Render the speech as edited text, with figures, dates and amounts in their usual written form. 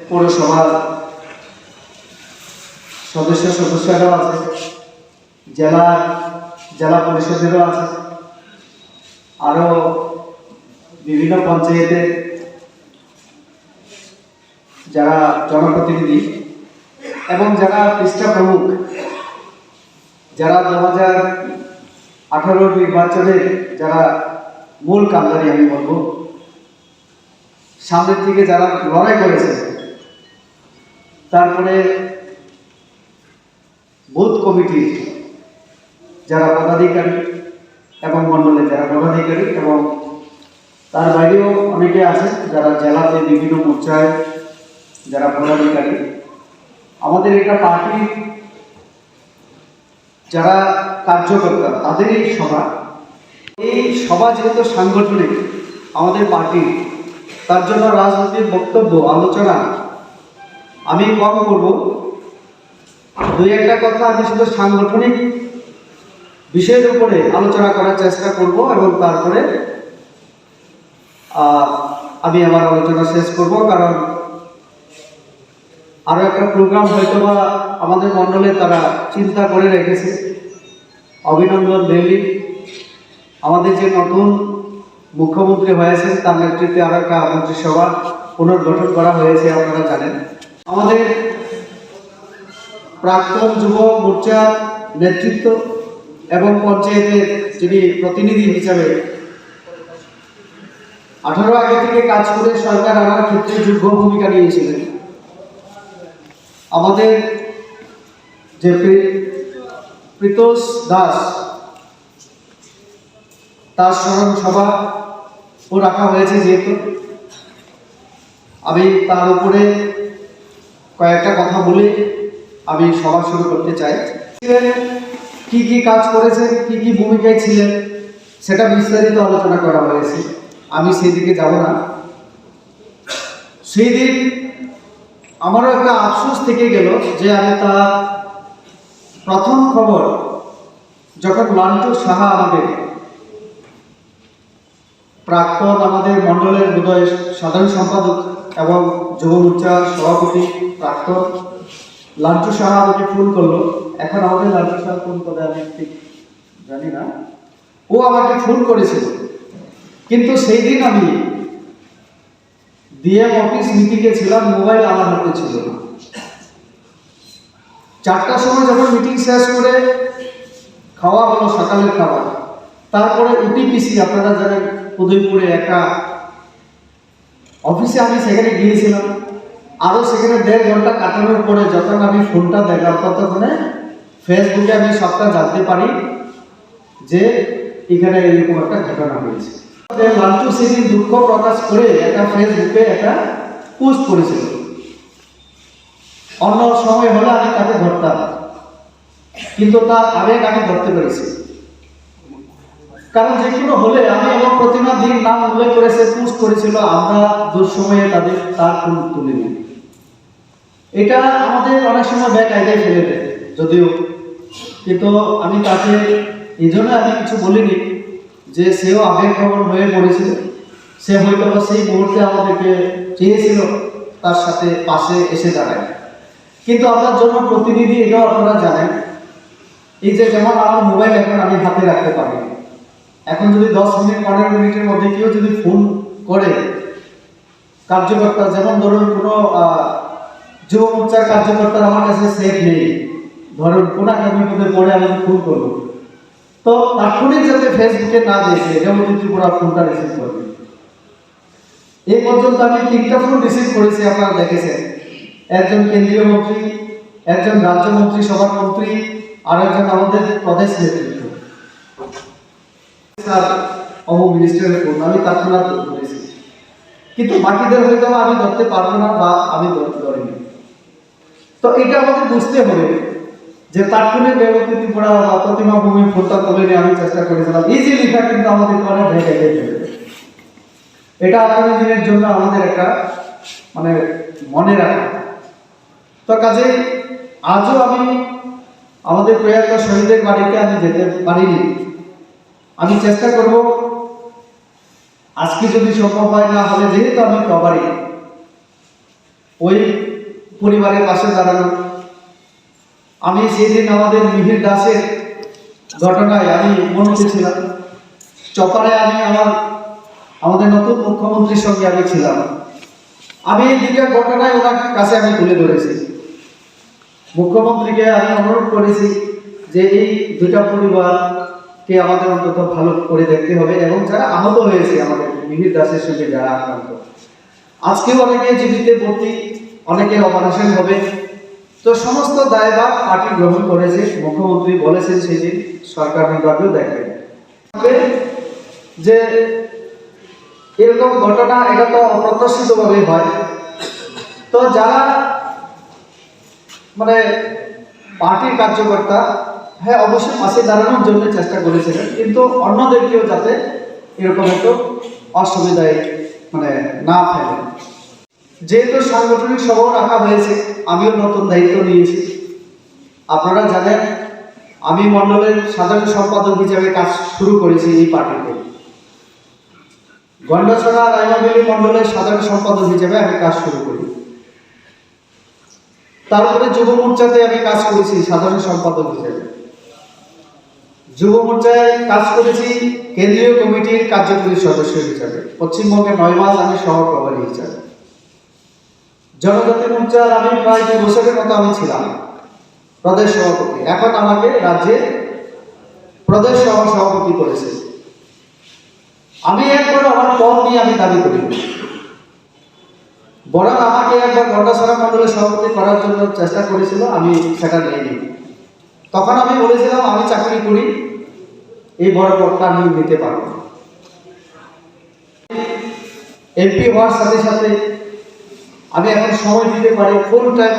পৌরসভার সদস্যরাও আছে, জেলা পরিষদেরও আছে, আরও বিভিন্ন পঞ্চায়েতের যারা জনপ্রতিনিধি এবং যারা পৃষ্ঠা প্রমুখ, যারা 2018 নির্বাচনের যারা মূল কান্ডারি আমি বলবো, সামনের থেকে যারা লড়াই করেছে, তারপরে বুথ কমিটির যারা পদাধিকারী এবং মণ্ডলের যারা পদাধিকারী এবং তার বাইরেও অনেকে আছে যারা জেলাতে বিভিন্ন মোর্চায় যারা পদাধিকারী, আমাদের এটা পার্টির যারা কার্যকর্তা তাদের এই সভা যেহেতু সাংগঠনিক আমাদের পার্টির, তার জন্য রাজনৈতিক বক্তব্য আলোচনা আমি কম করব। দুই একটা কথা আমি শুধু সাংগঠনিক বিষয়ের উপরে আলোচনা করার চেষ্টা করব এবং তারপরে আমি আমার আলোচনা শেষ করব। কারণ আরও একটা প্রোগ্রাম হয়তো বা আমাদের মণ্ডলে তারা চিন্তা করে রেখেছে। অভিনন্দন দিল্লি আমাদের যে নতুন মুখ্যমন্ত্রী হয়েছে তার নেতৃত্বে আরও একটা মন্ত্রিসভা পুনর্গঠন করা হয়েছে, আপনারা জানেন। আমাদের প্রাক্তন যুব মোর্চার নেতৃত্ব এবং পঞ্চায়েতের যিনি প্রতিনিধি হিসাবে 18 আগে থেকে কাজ করে সরকার আনার ক্ষেত্রে যোগ্য ভূমিকা নিয়েছিলেন আমাদের যে প্রীতোষ দাস, তার স্মরণ সভা ও রাখা হয়েছে। যেহেতু আমি তার উপরে কয়েকটা কথা বলে আমি সভা শুরু করতে চাই। কি কি কাজ করেছেন, কি কি ভূমিকায় ছিলেন, সেটা বিস্তারিত আলোচনা করা হয়েছে, আমি সেই দিকে যাব না। সেই দিন আমারও একটা আফসোস থেকে গেল যে আমি তার প্রথম খবর যখন লান্টু সাহা আমাদের প্রাক্তন আমাদের মণ্ডলের বোধহয় সাধারণ সম্পাদক এবং যুব মোর্চার সভাপতি প্রাক্তন লান্টু সাহা আমাকে ফোন করলো। এখন আমাদের লান্টু সাহা ফোন করে আমি ঠিক জানি না, ও আমাকে ফোন করেছিল। কিন্তু সেই দিন আমি ডিএম অফিস মিটিংয়ে ছিলাম, মোবাইল আমার হাতে ছিল না। 4টার সময় যখন মিটিং শেষ করে খাওয়া হলো সকালের খাবার, তারপরে UTPC আপনারা জানেন উদয়পুরে একটা অফিসে আমি সেখানে গিয়েছিলাম। আরও সেখানে 1.5 ঘন্টা কাটানোর পরে যখন আমি ফোনটা দেখলাম, ততক্ষণে ফেসবুকে আমি সবটা জানতে পারি যে এখানে এরকম একটা ঘটনা হয়েছে। লান্টু সেদিন দুঃখ প্রকাশ করে একটা ফেসবুকে একটা পোস্ট করেছিল। অন্য সময় হলে আমি তাকে ধরতাম, কিন্তু তার আবেগ আমি ধরতে পেরেছি। কারণ যে কোনো হলে আমি এবং প্রতিমা দিন নাম উল্লেখ করেছে, পোস্ট করেছিল, আমরা দুঃসময়ে তার ফোন তুলে নিই। এটা আমাদের অনেক সময় ব্যাক আইডিয়া ফেলে দেয় যদিও, কিন্তু আমি তাকে এই জন্য আমি কিছু বলিনি যে সেও আবেগপ্রবণ হয়ে পড়েছিল। সে হয়তো সেই মুহূর্তে আমাদেরকে চেয়েছিল তার সাথে পাশে এসে দাঁড়ায়। কিন্তু আপনার জন্য প্রতিনিধি, এটাও আপনারা জানেন, এই যে যেমন আমার মোবাইল এখন আমি হাতে রাখতে পারি, এখন যদি 10 মিনিট 15 মিনিটের মধ্যে কেউ যদি ফোন করে কার্যকর্তা, যেমন ধরুন কোনো যুব মোর্চার কার্যকর্তার আমার কাছে সেফ নেই, ধরুন কোন বিপদে পড়ে আমি ফোন করবো, তো তাৎক্ষণিক যাতে ফেসবুকে না দেখে যেমন ত্রিপুরা ফোনটা রিসিভ করবে। এই পর্যন্ত আমি 3টা ফোন রিসিভ করেছি, আপনারা দেখেছেন। একজন কেন্দ্রীয় মন্ত্রী, একজন রাজ্য মন্ত্রী সভার মন্ত্রী, আর একজন আমাদের প্রদেশ নেতৃত্ব। স্যার অমুক মিনিস্টারের ফোন আমি তৎক্ষণাৎ ধরেছি, কিন্তু বাকিদের হয়তো আমি ধরতে পারবো না বা আমি ধরিনি। তো এটা আমাদের বুঝতে হবে যে তাৎক্ষণিক ব্যবস্থা ত্রিপুরা বা প্রতিমা ভূমির ফোনটা তুলে নিয়ে আমি চেষ্টা করেছিলাম। ইজি লেখা কিন্তু আমাদের অনেক ভেঙে গেছে। এটা আগামী দিনের জন্য আমাদের একটা মনে রাখা। তো কাজে আজও আমি আমাদের প্রয়াত শহীদের বাড়িতে আমি যেতে পারিনি। আমি চেষ্টা করব আজকে যদি সম্ভব হয়, না হলে যেহেতু আমি প্রবারী, ওই পরিবারের পাশে দাঁড়ানো। আমি সেদিন আমাদের মিহির দাসের ঘটনায় আমি উপস্থিত ছিলাম। চপারে আমি আমাদের নতুন মুখ্যমন্ত্রীর সঙ্গে আমি ছিলাম। আমি এই দুইটা ঘটনায় ওনার কাছে আমি তুলে ধরেছি। মুখ্যমন্ত্রীকে আমি অনুরোধ করেছি যে এই দুইটা পরিবারকে আমাদের অন্তত ভালো করে দেখতে হবে, এবং যারা আহত হয়েছে আমাদের মিহির দাসের সঙ্গে যারা আক্রান্ত, আজকেও অনেকে জীবিতে ভর্তি, অনেকের অপারেশন হবে। তো সমস্ত দায়ভার পার্টি গ্রহণ করেছে। মুখ্যমন্ত্রী বলেছেন সেদিন সরকার বিভাগেও দেখবেন যে এরকম ঘটনা এটা তো অপ্রত্যাশিতভাবে হয়। তো যারা মানে পার্টির কার্যকর্তা, হ্যাঁ অবশ্যই পাশে দাঁড়ানোর জন্য চেষ্টা করেছিলেন, কিন্তু অন্যদেরকেও যাতে এরকম একটু অসুবিধায় মানে না ফেলে। যেহেতু সাংগঠনিক সভা রাখা হয়েছে, আমিও নতুন দায়িত্ব নিয়েছি। আপনারা জানেন আমি মণ্ডলের সাধারণ সম্পাদক হিসেবে কাজ শুরু করেছি এই পার্টিতে। গন্ডাছড়া রায়মাবেলী মণ্ডলের সাধারণ সম্পাদক হিসেবে আমি কাজ শুরু করি। তারপরে যুব মোর্চাতে আমি কাজ করেছি সাধারণ সম্পাদক হিসেবে। যুব মোর্চায় কাজ করেছি কেন্দ্রীয় কমিটির কার্যকরী সদস্য হিসেবে। পশ্চিমবঙ্গে 9 মাস আমি সহপ্রভারী হিসেবে। জনজাতি মোর্চার আমি প্রায় 2 বছরের মতো আমি ছিলাম প্রদেশ সভাপতি। এখন আমাকে রাজ্যে প্রদেশ সভাপতি করেছে। আমি একবার আমার পদ নিয়ে আমি দাবি করি, বরং আমাকে একবার গন্ডাছড়া মণ্ডলের সভাপতি করার জন্য চেষ্টা করেছিল, আমি সেটা নিইনি। তখন আমি বলেছিলাম আমি চাকরি করি, এই বড় পদটা আমি নিতে পারবো না। এমপি হওয়ার সাথে সাথে আমি এখন সময় দিতে পারি ফুল টাইম